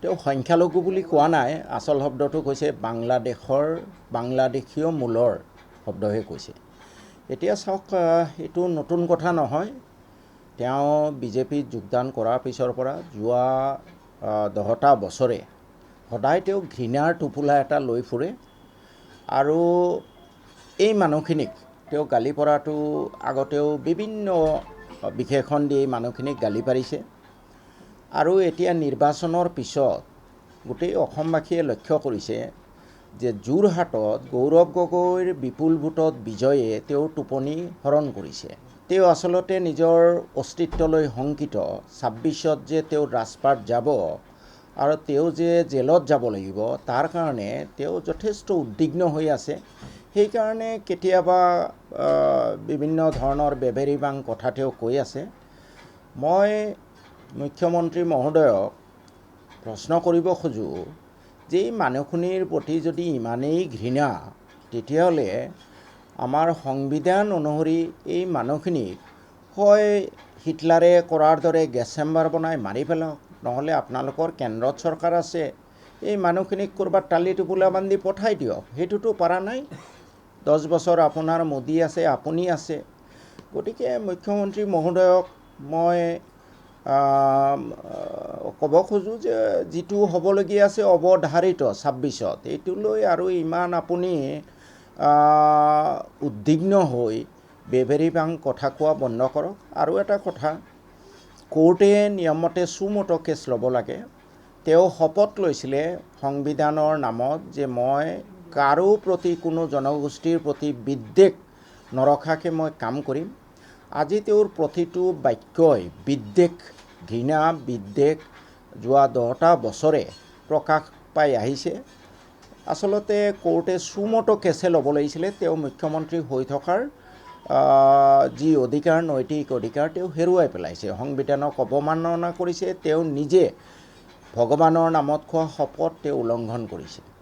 তেওঁ সংখ্যালঘু বুলি কোৱা নাই, আচল শব্দটো কৈছে বাংলাদেশীয় মূলৰ শব্দহে কৈছে। এতিয়া চাওক, এইটো নতুন কথা নহয়। তেওঁ বিজেপিত যোগদান কৰাৰ পিছৰ পৰা যোৱা 10টা বছৰে সদায় তেওঁ ঘৃণাৰ টোপোলা এটা লৈ ফুৰে আৰু এই মানুহখিনিক তেওঁ গালি পৰাটো আগতেও বিভিন্ন বিশেষণ দি এই মানুহখিনিক গালি পাৰিছে। আৰু এতিয়া নিৰ্বাচনৰ পিছত গোটেই অসমবাসীয়ে লক্ষ্য কৰিছে যে যোৰহাটত গৌৰৱ গগৈৰ বিপুল ভোটত বিজয়ে তেওঁৰ টোপনি হৰণ কৰিছে। তেওঁ আচলতে নিজৰ অস্তিত্বলৈ শংকিত। 26ত যে তেওঁ ৰাজপাট যাব আৰু তেওঁ যে জেলত যাব লাগিব, তাৰ কাৰণে তেওঁ যথেষ্ট উদ্বিগ্ন হৈ আছে। সেইকাৰণে কেতিয়াবা বিভিন্ন ধৰণৰ বেবেৰিবাং কথা তেওঁ কৈ আছে। মই মুখ্যমন্ত্ৰী মহোদয়ক প্ৰশ্ন কৰিব খোজোঁ যে এই মানুহখিনিৰ প্ৰতি যদি ইমানেই ঘৃণা, তেতিয়াহ'লে আমাৰ সংবিধান অনুসৰি এই মানুহখিনিক হয় হিটলাৰে কৰাৰ দৰে গেছ চেম্বাৰ বনাই মাৰি পেলাওক, নহ'লে আপোনালোকৰ কেন্দ্ৰত চৰকাৰ আছে, এই মানুহখিনিক ক'ৰবাত টালি টোপোলা বান্ধি পঠাই দিয়ক। সেইটোতো পৰা নাই। 10 বছৰ আপোনাৰ মোদী আছে, আপুনি আছে। গতিকে মুখ্যমন্ত্ৰী মহোদয়ক মই ক'ব খোজোঁ যে যিটো হ'বলগীয়া আছে অৱধাৰিত 26ত, এইটো লৈ আৰু ইমান আপুনি উদ্বিগ্ন হৈ বেবেৰিবাং কথা কোৱা বন্ধ কৰক। আৰু এটা কথা, কোৰ্টে নিয়মমতে সুমোটো কেছ ল'ব লাগে। তেওঁ শপত লৈছিলে সংবিধানৰ নামত যে মই কাৰো প্ৰতি, কোনো জনগোষ্ঠীৰ প্ৰতি বিদ্বেষ নৰখাকৈ মই কাম কৰিম। আজি তেওঁৰ প্ৰতিটো বাক্যই বিদ্বেষ, ঘৃণা, বিদ্বেষ যোৱা 10টা বছৰে প্ৰকাশ পাই আহিছে। আচলতে কোৰ্টে সুমোটো কেছে ল'ব লাগিছিলে। তেওঁ মুখ্যমন্ত্ৰী হৈ থকাৰ যি অধিকাৰ, নৈতিক অধিকাৰ তেওঁ হেৰুৱাই পেলাইছে। সংবিধানক অৱমাননা কৰিছে। তেওঁ নিজে ভগৱানৰ নামত খোৱা শপত তেওঁ উলংঘন কৰিছে।